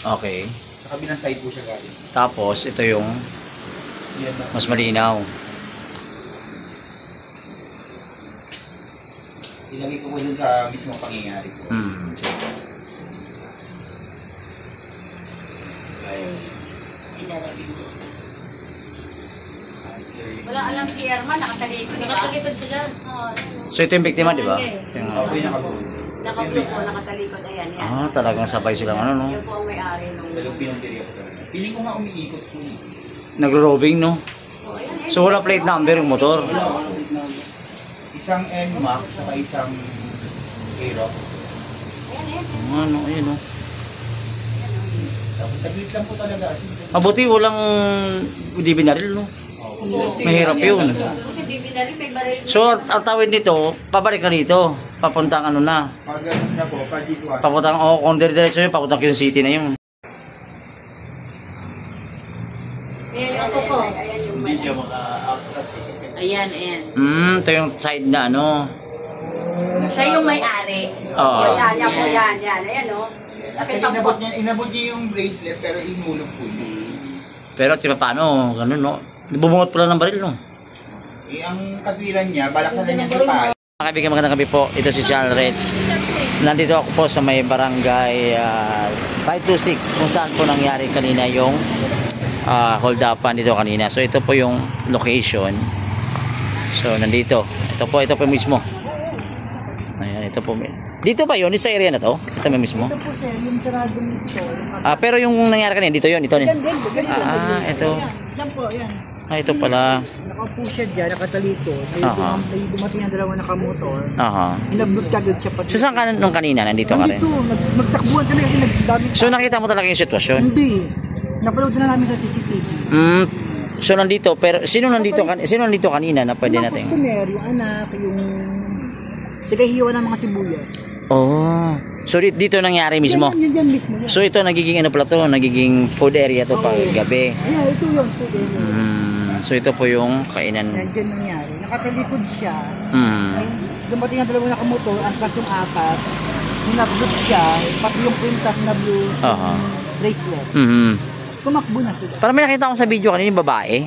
Okay. Sa kabilang side po siya galing. Tapos, ito yung mas malinaw. Ilagay ko po dun sa mismo pangyayari po. Wala alam si Erman, nakatalikod. Nakatalikod sila. So, ito yung biktima, di ba? Okay, Nakablue po, nakatalikod. Ayan, yan. Ah, talagang sabay silang ano, no? Yan po ang may-ari nung... Talagang pinunteriya ko talaga. Piling ko nga umiikot po. Nagro-roving, no? Oh, ayan, So, wala plate number yung motor. Wala. Isang NMAX saka isang Aerox. Ano, ayun, no? Tapos saglit lang po talaga. Mabuti walang di binaril, no? Mahirap yun. So, ang tawid nito, pabalik ka dito. Papuntang ano na. Pag ganun na po, pag dito Papuntang, kung diretso yun, papuntang Quezon City na yun. Ayan yung ko. hindi siya maka-outcast eh. Ayan, ayan. Ito yung side na ano. Siya yung may-ari. Oo. Yan po, yan. Ayan, o. Actually, inabot niya yung bracelet pero inulog po yun. Pero tiba paano, ganun, no? Bubungot pala ng baril, no? Eh, ang katwiran niya, balaksan na niya sa paa. Mga kaibigan, magandang gabi po. Ito si Channel Reds. Nandito ako po sa may barangay 526 kung saan po nangyari kanina yung hold upan dito kanina. So ito po yung location. So nandito. Ito po mismo. Ayan, ito po. Dito ba yun? Sa area na to? Ito may mismo? Ito po sir, yung sarado nito. Pero yung nangyari kanina, dito yun? Ito. Ito. Ito. Yan po, yan. Ito pala. Nakaupo siya dyan, nakatalikod. May dumating ang dalawa nakamotor. Inablot kagad siya pati. So saan ka nung kanina? Nandito ka rin? Nandito, magtakbuhan kami kasi nagdami. So nakita mo talaga yung sitwasyon? Hindi. Napanood na namin sa CCTV. So nandito, pero sino nandito kanina na pwede natin? Yung customer, yung anak, yung tagahiwa ng mga sibuyas. Oh. So dito nangyari mismo? Yan mismo. Yan. So ito nagiging ano pala to? Nagiging food area to pag gabi. Ayan, ito yung food area. So ito po yung kainan. Yan nangyari. Nakatalikod siya. Mm. Dumating ang dalawang nakamotor, ang kasong apat. Sinablot siya, pati yung printas na blue bracelet. Tumakbo na sila. Parang may nakita ko sa video kanina yung babae.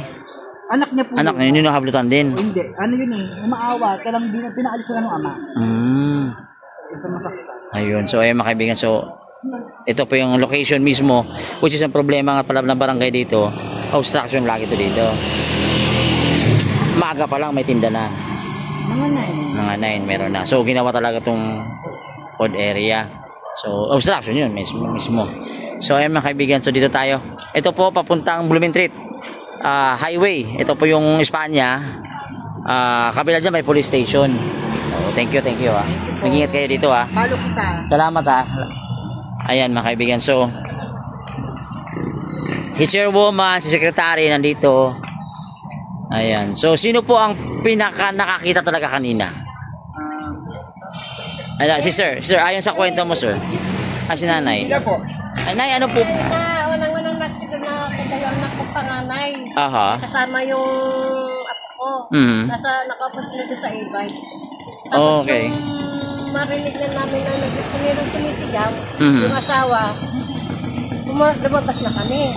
Anak niya po. Anak niya, yun yung nakablutan din. Hindi. Ano yun eh, umaawa. Talang pinaalis sila ng ama. Isa masaktan. Ayun. So ayun mga kaibigan. So ito po yung location mismo. Which is ang problema nga pala ng barangay dito. Obstruction lagi to dito. Maaga pa lang may tinda na. Mga 9 meron na. So ginawa talaga tong food area. So obstruction yun mismo. So ayun mga kaibigan. So dito tayo. Ito po papuntang Blumentritt highway. Ito po yung Espanya. Kabila dyan may police station. So, thank you ha. Mag-ingat kayo dito ha. Palo kita. Salamat ha. Ayan mga kaibigan. So si chairwoman, si secretary nandito. Ayan. So sino po ang pinaka nakakita talaga kanina? Si sir, ayon sa kwento mo sir. Si nanay. Sila po. Ay, nay, ano po? Unang nakita yung anak ko panganay. Kasama yung apo ko. Nakapos nito sa e-bike. Tapos Okay. yung marinig na namin na nagsimirong sinisigaw, yung asawa, lumabas na kami.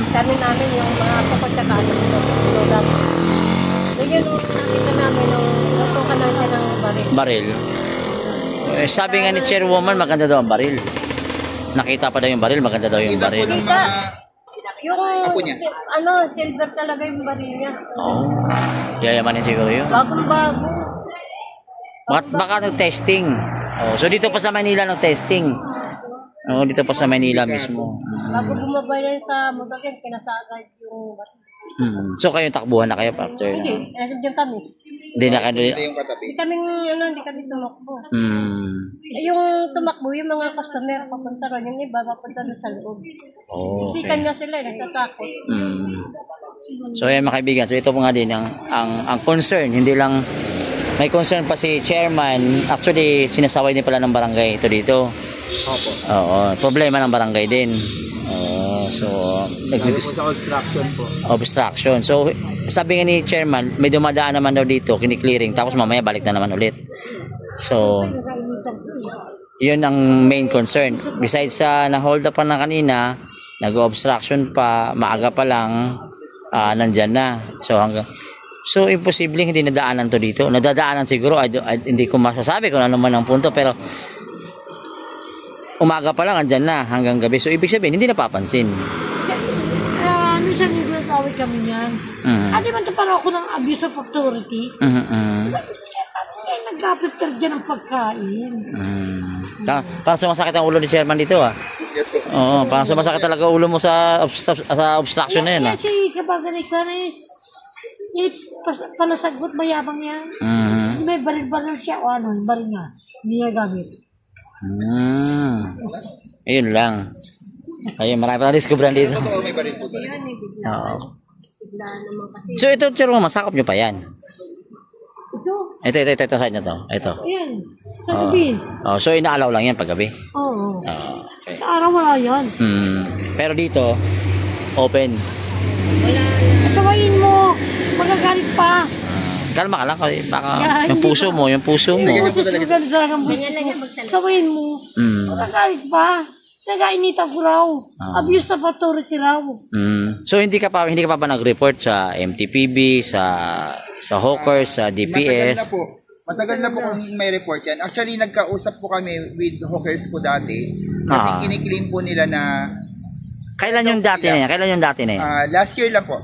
Kami namin yung mga papatsakalo nito. So yun yung nakita namin nung natukan na siya ng baril. Sabi nga ni chairwoman, maganda daw ang baril. Nakita pa daw yung baril, maganda daw yung baril. Yung silver talaga yung baril niya. Yayamanin siguro yun. Bagong-bago. Baka nag-testing. So dito pa sa Manila nag-testing. Dito pa sa Manila mismo. Bago bumaba yan sa motor yan, kinasagad yung baril. So kayo takbuhan na kayo after? Hindi, nandiyan kami. Hindi na kayo? Hindi kami tumakbo. Yung tumakbo, yung mga customer papunta ron, yung iba papunta ron sa loob. Kasi kanya sila, nagtatakot. So ayan mga kaibigan, so ito po nga din ang concern, hindi lang may concern pa si chairman. Actually sinasaway din pala ng barangay ito dito. Problema ng barangay din. So obstruction po. Obstruction. So sabi nga ni chairman, may dumadaan naman daw dito, kini-clearing, tapos mamaya balik na naman ulit. So Yun ang main concern. Besides sa na-hold up pa na kanina, nag-obstruction pa, maaga pa lang, nandyan na. So imposibleng hindi nadaanan to dito. Nadadaanan siguro, hindi ko masasabi kung ano man ang punto, pero umaga pa lang andyan na hanggang gabi. So ibig sabihin, hindi napapansin. Ano siya nagawin kami niyan? Di man ito parang ako ng abuse of authority? Nag-apit dyan ng pagkain. Parang sumasakit ang ulo ni Chairman dito Oo, parang sumasakit talaga ulo mo sa obstruction na yun Kasi kabagan ni Clarice, palasagot mayabang yan. May baril-baril siya o ano, baril niya. Hindi niya gamit. Ayun lang. Ayun, marami pa na-discoveran dito. Totoo, may baril po talaga. Oo. So ito, Chairman, masakop nyo pa yan. Ito, side na to. Ito. Ayan, sa gabi. So inaalaw lang yan pag gabi. Oo. Okay. Sa araw wala yan. Pero dito, open. Sawayin mo, magagalit pa. Kalma ka lang kasi baka yung puso mo. Sawayin mo, magagalit pa. Nag-ainitan ko raw. Abuse of authority raw. So hindi ka pa ba nag-report sa MTPB, sa Hawkers, sa DPS? Matagal na po kung may report yan. Actually, nagkausap po kami with Hawkers po dati. Kasi kiniklaim po nila na... Kailan yung dati na yan? Last year lang po.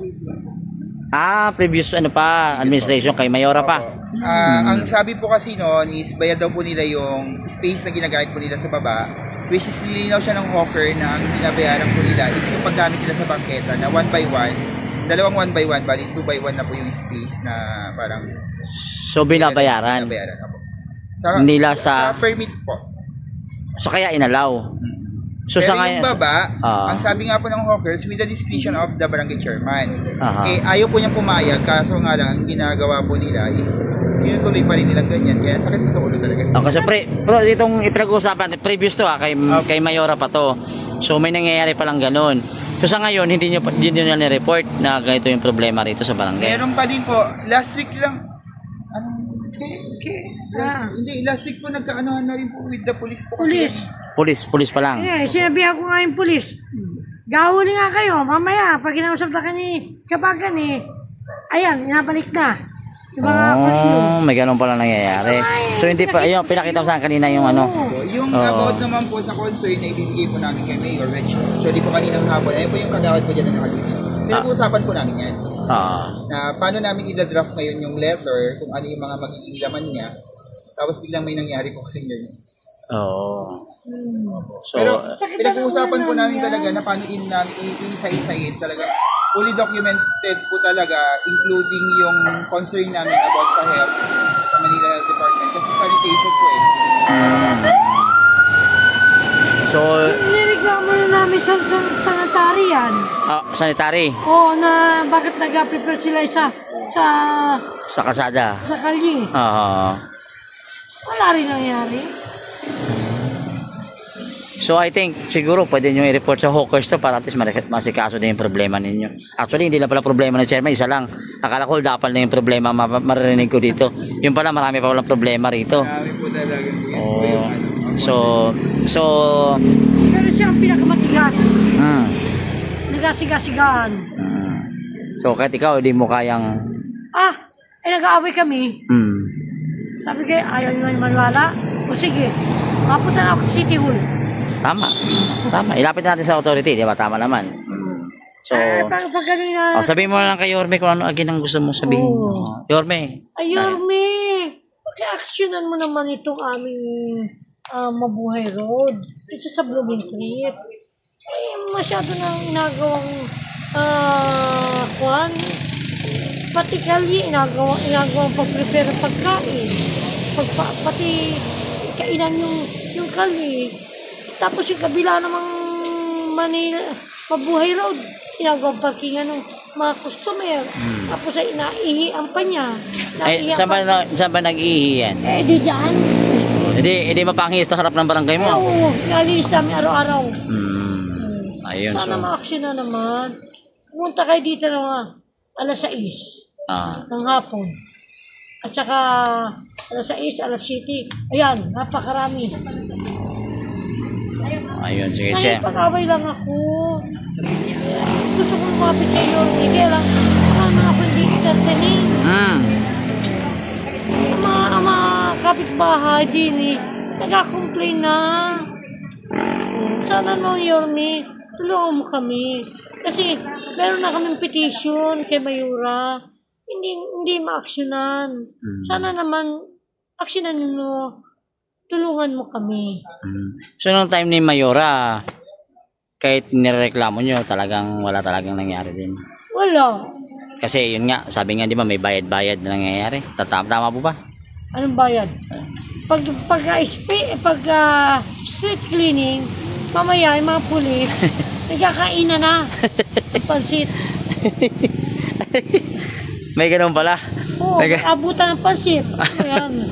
Previous administration kay Mayora pa. Ang sabi po kasi noon is bayad daw po nila yung space na ginagamit po nila sa baba, which is nilinaw siya ng hawker na ang binabayaran po nila is yung paggamit nila sa bangketa na 1 by 1, dalawang 1 by 1, bali 2 by 1 na po yung space na parang so binabayaran nila sa permit po. So kaya inalaw. So pero sa ngayon, yung baba, ang sabi nga po ng hawkers, with the discretion of the barangay chairman. Ayaw po niyang pumayag, kaso nga lang, ang ginagawa po nila is, tinutuloy pa rin nilang ganyan. Kaya sakit po sa ulo talaga. Kasi pero itong ipinag-uusapan, previous to kay Mayora pa to. So may nangyayari pa lang ganun. So sa ngayon, hindi nyo ni-report na ganito yung problema rito sa barangay. Meron pa din po, last week lang, hindi, last week po nagkaanohan na rin po with the police po. Police pa lang. Sinabihan ko nga yung police. Gahuli nga kayo, mamaya, pag kinausap na kabagan ayan, nabalik na. May ganun pala nangyayari. So hindi pa, ayun, pinakita mo sa kanina yung Yung about naman po sa concern na ibibigay po namin kay Mayor, which actually po kaninang hapon, ayun po yung kagawad po dyan na nakaduty. Pinag-uusapan po namin yan. Na paano namin i-draft ngayon yung letter, kung ano yung mga magiging laman niya, tapos biglang may nangyari po kasi ganyan. So, pero pinag-uusapan po namin talaga na paano isa-isahin talaga. Fully documented po talaga, including yung concern namin about sa health sa Manila Health Department. Kasi sanitation po So, nireklamo na namin sa sanitary yan. Sanitary? Na bakit nag-prepare sila sa kalsada? Sa kalye. Wala rin nangyari. So I think siguro pwede nyo i-report sa Hawkers to para at least masikaso din yung problema ninyo. Actually hindi na pala problema ng chairman, isa lang. Akala ko dapal na yung problema maririnig ko dito. Yung pala marami pa walang problema rito. Marami po talaga. So pero siya ang pinakamatigas. Nagasiga-sigaan. So kahit ikaw hindi mo kayang nag-aaway kami. Sabi kayo, ayaw nyo maniwala? O sige, mapunta na ako sa City Hall. Tama. Ilapit natin sa authority, di ba? Tama naman. So, sabihin mo na lang kay Yorme kung ano agin ang gusto mong sabihin. Yorme. Yorme, paki-actionan mo naman itong aming Mabuhay Road. Ito sa Blooming Street. Masyado nang nagawang pati kalye, inagawang pag-prepare ng pagkain. Pati kainan yung kalye. Tapos yung kabila namang Manila, Mabuhay Road, inagawang parkingan ng mga customer. Tapos ay naihian pa niya. Saan ba nag-ihi yan? Di dyan. Hindi mapangis sa harap ng barangay mo? Oo, nalinis namin araw-araw. Ayun. Sana ma-action na naman. Pumunta kayo dito na alas 6 ng hapon. At saka alas 6, alas 7. Ayan, napakarami. Ayun, sige, Ay, Che. pag-away lang ako. Gusto ko lumapit kay Yorme, kaya lang, paano ako hindi entertaining? Ang mga kapitbahay din eh, nagka-complain na. Sana no, Yorme, tulungan mo kami. Kasi meron na kaming petition kay Mayura. Hindi ma-actionan. Sana naman, actionan nyo. Tulungan mo kami. So, nung time ni Mayora, kahit nireklamo nyo, wala talagang nangyari din. Wala. Kasi yun nga, sabi nga di ba may bayad-bayad na nangyayari. Tama po ba? Anong bayad? Pag street cleaning, mamaya yung mga pulis, nagkakainan na. Pansit. May ganun pala. Oo, abutan ng pansit. Ayan.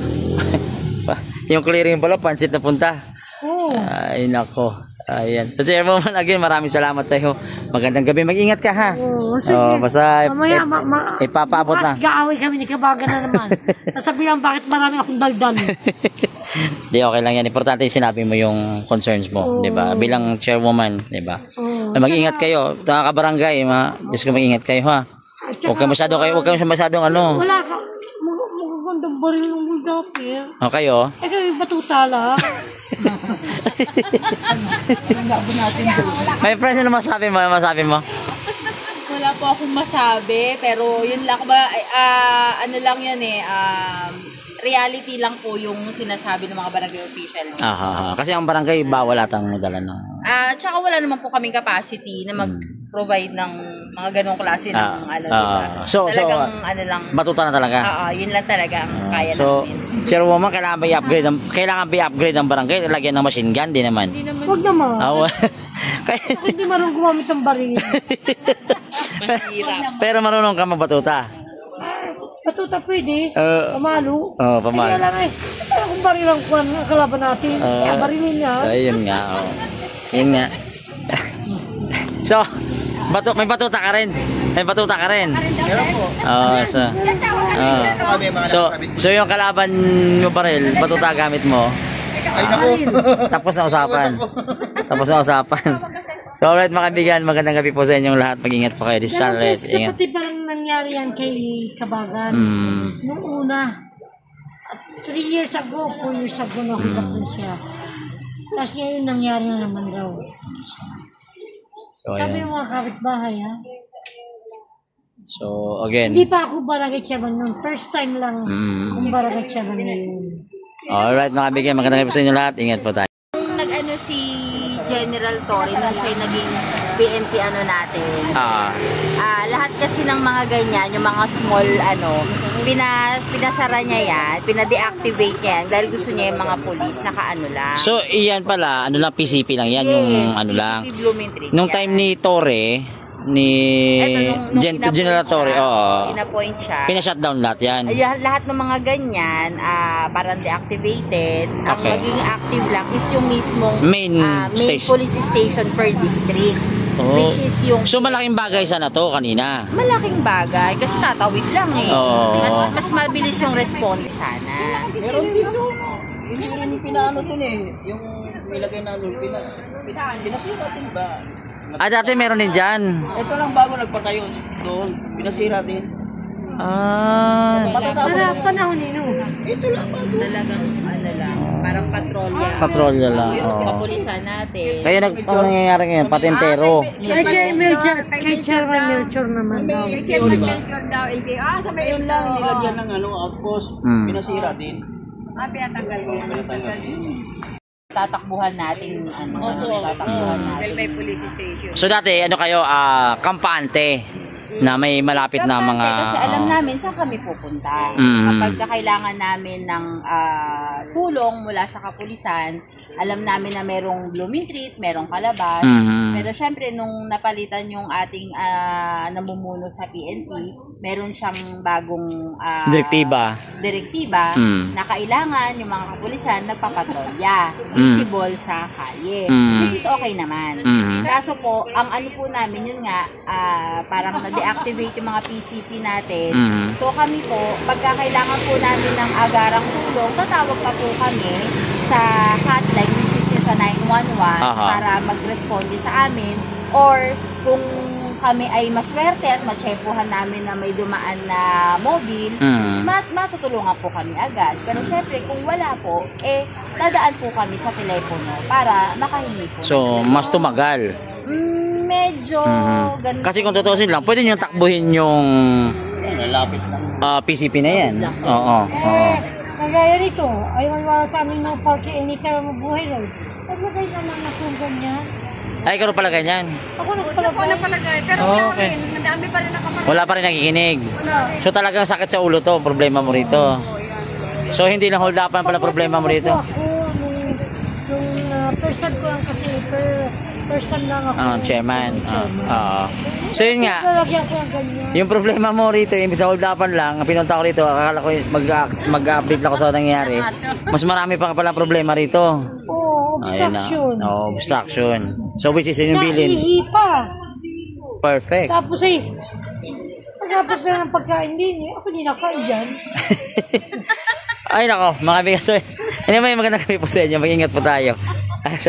Yung clearing pala, pansit na punta. Oo. Ay, nako. Ayan. So, Chairwoman, again, maraming salamat sa iyo. Magandang gabi. Mag-ingat ka, ha? Oo, sige. Basta, mamaya, ipapaabot na. bukas gaaway kami ni Kabagan na naman. Nasabihan bakit marami akong daldal. Di, okay lang yan. Importante yung sinabi mo yung concerns mo, di ba? Bilang chairwoman, di ba? Mag-ingat kayo. Kabarangay, Diyos ko, mag-ingat kayo, ha? Huwag kayo masyadong ano. Wala ka. Magagandang baril ng muldapi. Okay, oh. Eh, kami batuta lang. May friends, ano masabi mo? Wala po akong masabi, pero yun lang ba, ano lang yan reality lang po yung sinasabi ng mga barangay official. Kasi ang barangay bawal atang dala ng... Tsaka wala naman po kaming capacity na mag-provide ng mga ganong klase ng diba? Talagang ano lang. Batuta na talaga. Yun lang talaga ang kaya namin. Chairwoman, kailangan ba i-upgrade ang barangay? Lagyan ng machine gun? Di naman. Huwag naman. Kaya, Hindi marunong gumamit ng baril. pero marunong ka magbatuta. Batuta pwede. Pamalo. Pamalo. Kaya lang parang kung baril ang kalaban natin. Barilin niya. Ayun nga. Yun nga. So, may batuta ka rin. Meron po. So yung kalaban mo baril, batuta gamit mo. Ay, naku. Tapos na usapan. So, alright mga kaibigan, magandang gabi po sa inyong lahat. Mag-ingat po kayo. This is Charles. Ingat. Pati parang nangyari yan kay Kabagan. Noong una, 3 years ago, 4 years ago, nakita ko siya. Tapos ngayon nangyari na naman daw. So, sabi ng mga kapitbahay, ha? So, again. Hindi pa ako barangay chairman noon. First time lang kung barangay chairman ngayon. Alright mga kaibigan, magandang gabi po sa inyong lahat. Ingat po tayo. Nag-ano si General Torre nung siya naging PNP natin. Lahat kasi ng mga ganyan, yung mga small pinasara niya yan, pina-deactivate yan dahil gusto niya yung mga police naka-ano lang. So, iyan pala, PCP lang yan, yung lang. Nung time ni Torre, General Torre, Pina-point siya. Pina-shutdown lahat yan. Lahat ng mga ganyan, parang deactivated. Ang maging active lang is yung mismong main police station per district. Which is yung... So, malaking bagay sana to kanina? Malaking bagay, kasi tatawid lang mas mabilis yung response sana. Meron din yung pinaano din yung nilagay na pinasira din ba? Dati meron din dyan. Ito lang bago nagpatayo doon. Pinasira din. Panahon nino. Ito lang bago. Talagang parang patrolya. Patrolya lang. Kapulisan natin. Kaya nangyayari ngayon, patentero. Kay Chairman Melchor naman daw. Kay Chairman Melchor daw, sa may Ngayon lang nilagyan ng outpost. Pinasira din. Pinatanggal din. Tatakbuhan natin tatakbuhan natin. May police station. So dati kayo kampante na may malapit na mga kasi alam namin saan kami pupunta. Kapag kailangan namin ng tulong mula sa kapulisan, alam namin na merong blooming treat, merong kalabas. Pero syempre nung napalitan yung ating namumuno sa PNP, meron siyang bagong direktiba na kailangan yung mga kapulisan nagpapatrolya, visible sa kalye, which is okay naman. Kaso po, ang ano po namin yun nga, parang na-deactivate yung mga PCP natin. So kami po, pagka kailangan po namin ng agarang tulong, tatawag pa po kami sa hotline, which is sa 911 para mag-responde sa amin, or kung kami ay maswerte at matsyempohan namin na may dumaan na mobile, matutulungan po kami agad. Pero syempre, kung wala po, dadaan po kami sa telepono para makahingi po. So, mas tumagal. Medyo ganun. Kasi kung tutusin lang, pwede nyo takbuhin yung PCP na yan. Oo. Kagaya nito, ayaw wala sa amin ng parke, hindi ka mabuhay ron. Naglagay na lang akong ganyan. Ay, karoon pala ganyan. Ako nagpalagay. Pero okay. madami pa rin nakapalagay. Wala pa rin nakikinig. So talagang sakit sa ulo to, problema mo rito. So hindi lang hold upan pala problema mo rito. Ako, nung person ko lang kasi, person lang ako. Chairman. So yun nga, yung problema mo rito, imbis na hold upan lang, pinunta ko rito, akala ko mag-update lang ako sa nangyayari. Mas marami pa pala problema rito. Obstruction. Obstruction. So which is yung bilin? Nahihipa. Perfect. Tapos pagkapag na ng pagkain din, ako din nakain dyan. Ay nako, mga kaibigan. Ano may magandang gabi po sa inyo. Mag-ingat po tayo. Salamat.